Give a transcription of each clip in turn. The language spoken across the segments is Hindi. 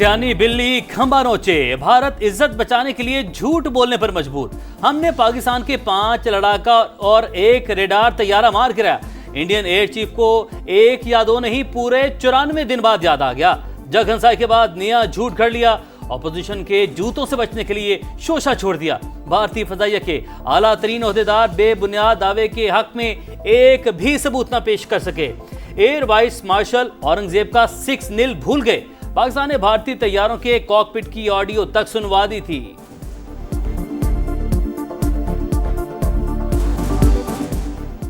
खिसियानी बिल्ली खंबा नोचे, भारत इज्जत बचाने के लिए झूठ बोलने पर मजबूर। हमने पाकिस्तान के 5 लड़ाका और 1 रेडार तैयारा मार गिराया। इंडियन एयर चीफ को 1 या 2 नहीं, पूरे 94 दिन बाद याद आ गया। जग हंसाई के बाद नया झूठ घड़ लिया। ऑपोजिशन के जूतों से बचने के लिए शोशा छोड़ दिया। भारतीय फजाइया के आला तरीन ओहदेदार बेबुनियाद दावे के हक में एक भी सबूत न पेश कर सके। एयर वाइस मार्शल औरंगजेब का 6-0 भूल गए। पाकिस्तान ने भारतीय तैयारों के कॉकपिट की ऑडियो तक सुनवा दी थी।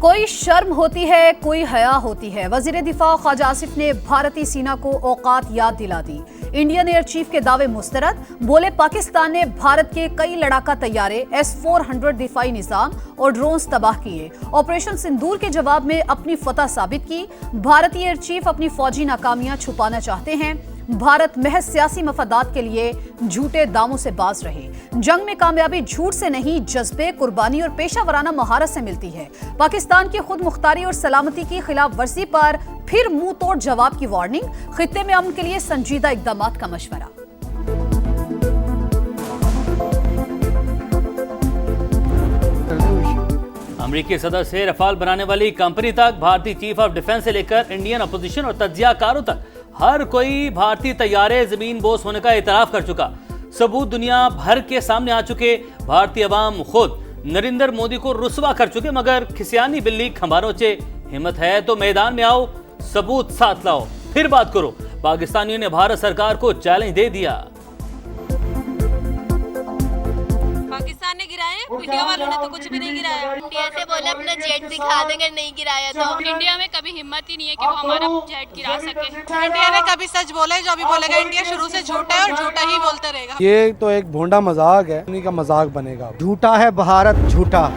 कोई शर्म होती है, कोई हया होती है। वजीर दिफा ख्वाजा आसिफ ने भारतीय सेना को औकात याद दिला दी। इंडियन एयर चीफ के दावे मुस्तरद, बोले पाकिस्तान ने भारत के कई लड़ाका तैयारे, S-400 दिफाई निजाम और ड्रोन्स तबाह किए। ऑपरेशन सिंदूर के जवाब में अपनी फतह साबित की। भारतीय एयर चीफ अपनी फौजी नाकामियां छुपाना चाहते हैं। भारत महज सियासी मफादात के लिए झूठे दामों से बाज रहे। जंग में कामयाबी झूठ से नहीं, जज्बे, कुर्बानी और पेशा वराना महारत से मिलती है। पाकिस्तान की खुद मुख्तारी और सलामती की खिलाफ वर्जी पर फिर मुंह तोड़ जवाब की वार्निंग। खित्ते में अमन के लिए संजीदा इकदामात का मशवरा। अमेरिकी सदर से रफाल बनाने वाली कंपनी तक, भारतीय चीफ ऑफ डिफेंस से लेकर इंडियन अपोजिशन और तज्जियाकारों तक हर कोई भारतीय तैयारे जमीन बोस होने का इतराफ कर चुका। सबूत दुनिया भर के सामने आ चुके। भारतीय अवाम खुद नरेंद्र मोदी को रुसवा कर चुके, मगर खिसियानी बिल्ली खंबा नोचे। हिम्मत है तो मैदान में आओ, सबूत साथ लाओ, फिर बात करो। पाकिस्तानियों ने भारत सरकार को चैलेंज दे दिया। पाकिस्तान ने गिराए, इंडिया वालों ने तो कुछ भी नहीं गिराया। इंडिया से बोले अपना जेट दिखा देंगे, नहीं गिराया तो। इंडिया में कभी हिम्मत ही नहीं है कि वो हमारा जेट गिरा सके। इंडिया ने कभी सच बोला है, जो भी बोलेगा इंडिया शुरू से झूठा है और झूठा ही बोलता रहेगा। ये तो एक भोंडा मजाक है, उन्हीं का मजाक बनेगा। झूठा है भारत, झूठा।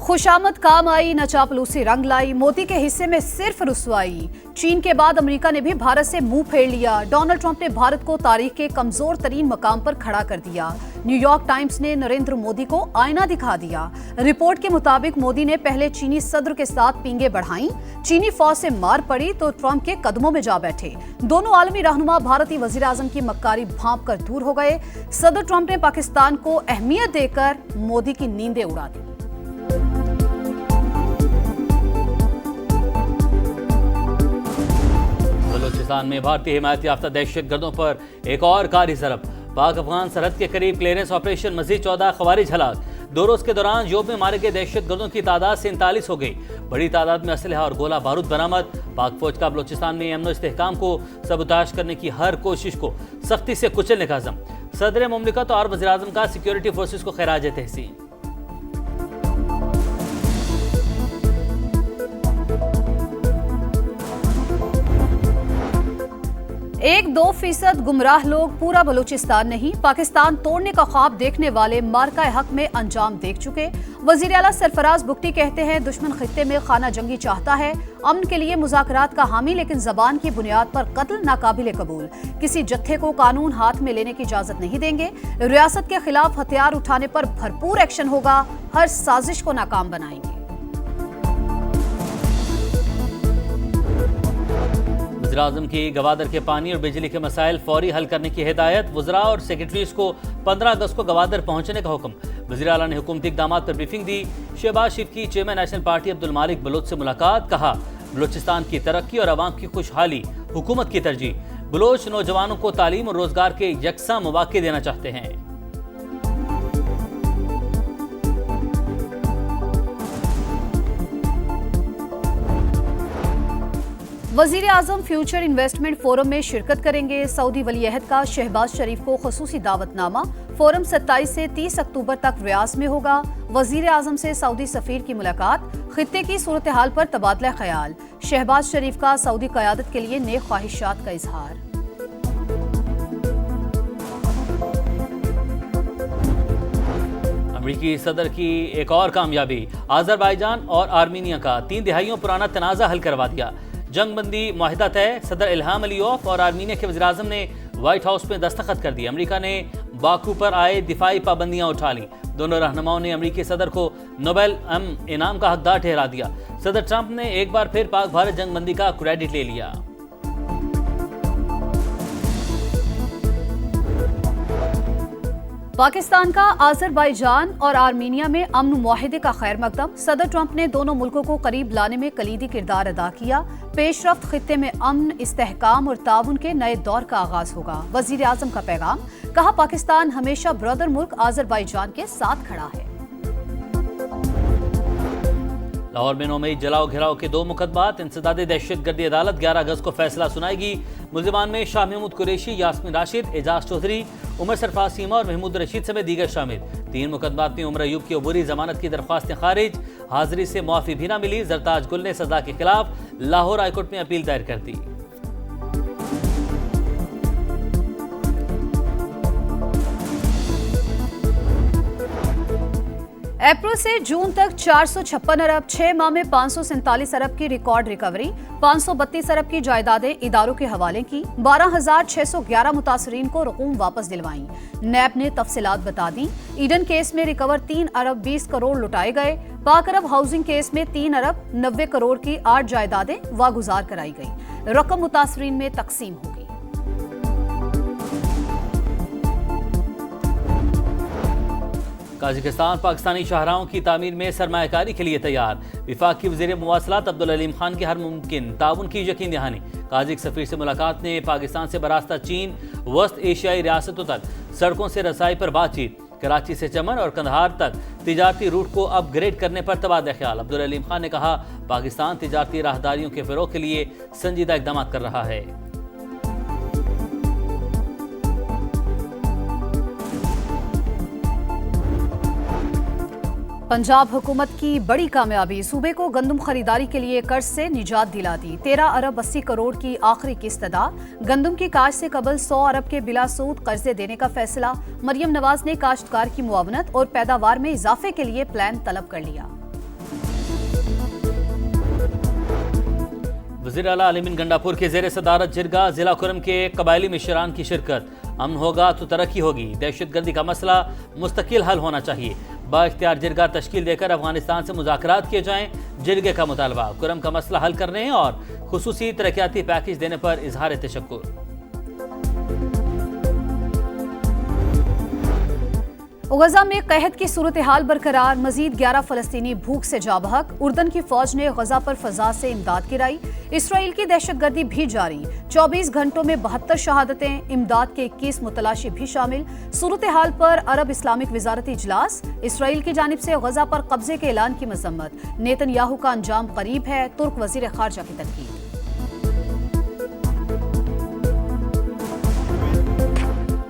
खुशामद काम आई, न चापलूसी रंग लाई। मोदी के हिस्से में सिर्फ रुसवाई। चीन के बाद अमेरिका ने भी भारत से मुंह फेर लिया। डोनाल्ड ट्रंप ने भारत को तारीख के कमजोर तरीन मकाम पर खड़ा कर दिया। न्यूयॉर्क टाइम्स ने नरेंद्र मोदी को आईना दिखा दिया। रिपोर्ट के मुताबिक मोदी ने पहले चीनी सदर के साथ पींगे बढ़ाई। चीनी फौज से मार पड़ी तो ट्रंप के कदमों में जा बैठे। दोनों आलमी रहनुमा भारतीय वजीर आजम की मक्कारी भांप कर दूर हो गए। सदर ट्रंप ने पाकिस्तान को अहमियत देकर मोदी की नींदें उड़ा दी। बलूचिस्तान में भारतीय हिमायत याफ्ता दहशतगर्दों पर एक और कारी ज़रब। पाक अफगान सरहद के करीब क्लियरेंस ऑपरेशन, मजीद 14 खवारिज हलाक। 2 रोज के दौरान जोब में मारे गए दहशतगर्दों की तादाद 47 हो गई। बड़ी तादाद में असलहा और गोला बारूद बरामद। पाक फौज का बलूचिस्तान में अमन इस्तेहकाम को सबूताश करने की हर कोशिश को सख्ती से कुचलने का अज़म। सदर मुमलिकत और वज़ीर आज़म का सिक्योरिटी फोर्सेस को खैराज तहसीन। 1-2% गुमराह लोग, पूरा बलूचिस्तान नहीं। पाकिस्तान तोड़ने का ख्वाब देखने वाले मार्का हक में अंजाम देख चुके। वजीर आला सरफराज बुगटी कहते हैं, दुश्मन खित्ते में खाना जंगी चाहता है, अमन के लिए मुज़ाकरात का हामी, लेकिन जबान की बुनियाद पर कत्ल नाकाबिल कबूल। किसी जत्थे को कानून हाथ में लेने की इजाजत नहीं देंगे। रियासत के खिलाफ हथियार उठाने पर भरपूर एक्शन होगा। हर साजिश को नाकाम बनाएंगे। वज़ीर-ए-आज़म की गवादर के पानी और बिजली के मसाइल फौरी हल करने की हिदायत। वज़रा और सेक्रेटरीज को 15 अगस्त को गवादर पहुंचने का हुक्म। वज़ीर आला ने हुकूमती इक़दाम पर ब्रीफिंग दी। शहबाज शरीफ की चेयरमैन नेशनल पार्टी अब्दुल मालिक बलोच से मुलाकात। कहा, बलूचिस्तान की तरक्की और आवाम की खुशहाली हुकूमत की तरजीह। बलोच नौजवानों को तालीम और रोजगार के यकसा मौके देना चाहते हैं। वजीर आजम फ्यूचर इन्वेस्टमेंट फोरम में शिरकत करेंगे। सऊदी वली अहद का शहबाज शरीफ को खसूसी दावतनामा। फोरम 27 से 30 अक्टूबर तक रियाज में होगा। वजीर आजम से सऊदी सफीर की मुलाकात। खित्ते की सूरत हाल पर तबादला ख्याल। शहबाज शरीफ का सऊदी क़यादत के लिए नेक ख्वाहिशात का इजहार। अमेरिकी सदर की एक और कामयाबी। अज़रबैजान और आर्मीनिया का 3 दिहाइयों पुराना तनाज़ा हल करवा दिया। जंग बंदी माहिदा तय। सदर इल्हाम अलीयॉफ और आर्मीनिया के वज़ीर आज़म ने व्हाइट हाउस में दस्तखत कर दिए। अमेरिका ने बाकू पर आए दिफाई पाबंदियां उठा ली। दोनों रहनुमाओं ने अमेरिकी सदर को नोबेल इनाम का हकदार ठहरा दिया। सदर ट्रंप ने एक बार फिर पाक भारत जंग बंदी का क्रेडिट ले लिया। पाकिस्तान का आज़रबाईजान और आर्मीनिया में अमन मुआहिदे का खैर मकदम। सदर ट्रंप ने दोनों मुल्कों को करीब लाने में कलीदी किरदार अदा किया। पेशरफ्त खित्ते में अमन, इस्तेहकाम और ताउन के नए दौर का आगाज होगा। वजीर आजम का पैगाम, कहा पाकिस्तान हमेशा ब्रदर मुल्क आज़रबाईजान के साथ खड़ा है। लाहौर में 9 मई जलाओ घिराव के 2 मुकदमात। इंसदादी दहशतगर्दी अदालत 11 अगस्त को फैसला सुनाएगी। मुल्जिमान में शाह महमूद कुरैशी, यास्मीन राशिद, एजाज चौधरी, उमर सरफराज सीमा और महमूद रशीद समेत दीगर शामिल। 3 मुकदमात में उमर अयूब की अबूरी जमानत की दरख्वास्तें खारिज। हाजिरी से मुआफी भी न मिली। जरताज गुल ने सजा के खिलाफ लाहौर हाईकोर्ट में अपील दायर कर दी। अप्रैल से जून तक 456 अरब, 6 माह में 547 अरब की रिकॉर्ड रिकवरी। 532 अरब की जायदादें इदारों के हवाले की। 12,611 मुतासरीन को रकूम वापस दिलवाई। नैब ने तफसीलात बता दी। ईडन केस में रिकवर 3 अरब 20 करोड़ लुटाए गए। पाक अरब हाउसिंग केस में 3 अरब 90 करोड़ की 8 जायदादें वागुजार कराई गई। रकम मुतासरीन में तकसीम होगी। काज़ाकिस्तान पाकिस्तानी शाहराहों की तामीर में सरमायाकारी के लिए तैयार। विफाकी वज़ीर मुवासलात अब्दुल अलीम खान की हर मुमकिन ताउन की यकीन दहानी। काज़िक सफ़ीर से मुलाकात ने पाकिस्तान से बरास्ता चीन वस्त एशियाई रियासतों तक सड़कों से रसाई पर बातचीत। कराची से चमन और कंधार तक तिजारती रूट को अपग्रेड करने पर तबादला ख्याल। अब्दुल अलीम खान ने कहा पाकिस्तान तिजारती राहदारियों के फ़रोग़ के लिए संजीदा इक़दाम कर रहा है। पंजाब हुकूमत की बड़ी कामयाबी, सूबे को गंदम खरीदारी के लिए कर्ज से निजात दिला दी। 13 अरब 80 करोड़ की आखिरी किस्त अदा। गंदम की काश्त से कबल 100 अरब के बिला सूद कर्जे देने का फैसला। मरियम नवाज ने काश्तकार की मुआवनत और पैदावार में इजाफे के लिए प्लान तलब कर लिया। वज़ीर आला अलीमीन गंडापुर के ज़ेर सदारत जिरगा जिला कुरम के कबायली मिशरान की शिरकत। अमन होगा तो तरक्की होगी। दहशतगर्दी का मसला मुस्तकिल हल होना चाहिए। बाइख्तियार जिरगा तश्कील देकर अफगानिस्तान से मुज़ाकरात किए जाएं। जिरगे का मुतालबा कुरम का मसला हल करने और खुसूसी तरक्याती पैकेज देने पर इजहार तशक्कुर। गजा में कहत की सूरत हाल बरकरार। मजीद 11 फलस्तीनी भूख से जाबहक। उर्दन की फौज ने गजा पर फजा से इमदाद गिराई। इसराइल की दहशतगर्दी भी जारी। 24 घंटों में 72 शहादतें। इमदाद के 21 मुतलाशी भी शामिल। सूरत हाल पर अरब इस्लामिक वजारती इजलास। इसराइल की जानिब से गजा पर कब्जे के ऐलान की मजम्मत। नेतन्याहू का अंजाम करीब है। तुर्क वजीर खारजा की तनकीद।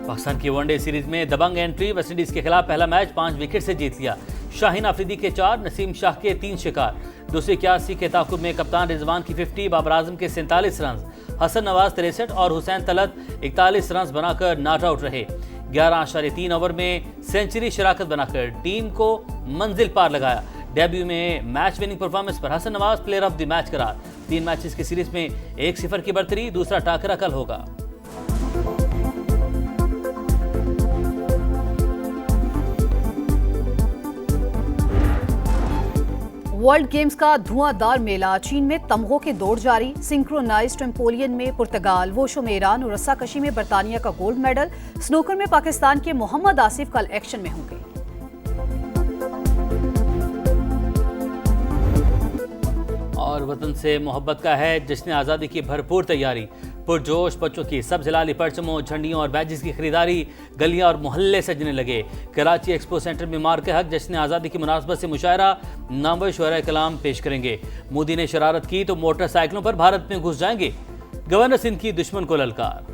पाकिस्तान की वनडे सीरीज में दबंग एंट्री। वेस्टइंडीज के खिलाफ पहला मैच 5 विकेट से जीत लिया। शाहीन अफरीदी के 4, नसीम शाह के 3 शिकार। दूसरी 81 के ताकुब में कप्तान रिजवान की 50, बाबर आजम के 47 रन, हसन नवाज 63 और हुसैन तलत 41 रन बनाकर नॉट आउट रहे। 11.3 ओवर में सेंचुरी शराकत बनाकर टीम को मंजिल पार लगाया। डेब्यू में मैच विनिंग परफॉर्मेंस पर Hasan Nawaz player of the match करार। 3 मैचेस की सीरीज में 1-0 की बढ़तरी। दूसरा टाकरा कल होगा। वर्ल्ड गेम्स का धुआंधार मेला। चीन में तमगों की दौड़ जारी। सिंक्रोनाइज्ड ट्रैम्पोलिन में पुर्तगाल, वोशो में ईरान और रस्साकशी में बरतानिया का गोल्ड मेडल। स्नूकर में पाकिस्तान के मोहम्मद आसिफ कल एक्शन में होंगे। और वतन से मोहब्बत का है जश्न आज़ादी की भरपूर तैयारी। पुरजोश बच्चों की सब जिलाली परचमों, झंडियों और बैजेस की खरीदारी। गलियां और मोहल्ले सजने लगे। कराची एक्सपो सेंटर में मार के हक जश्न आज़ादी की मुनासबत से मुशायरा। नामवर शुअरा कलाम पेश करेंगे। मोदी ने शरारत की तो मोटरसाइकिलों पर भारत में घुस जाएंगे। गवर्नर सिंध की दुश्मन को ललकार।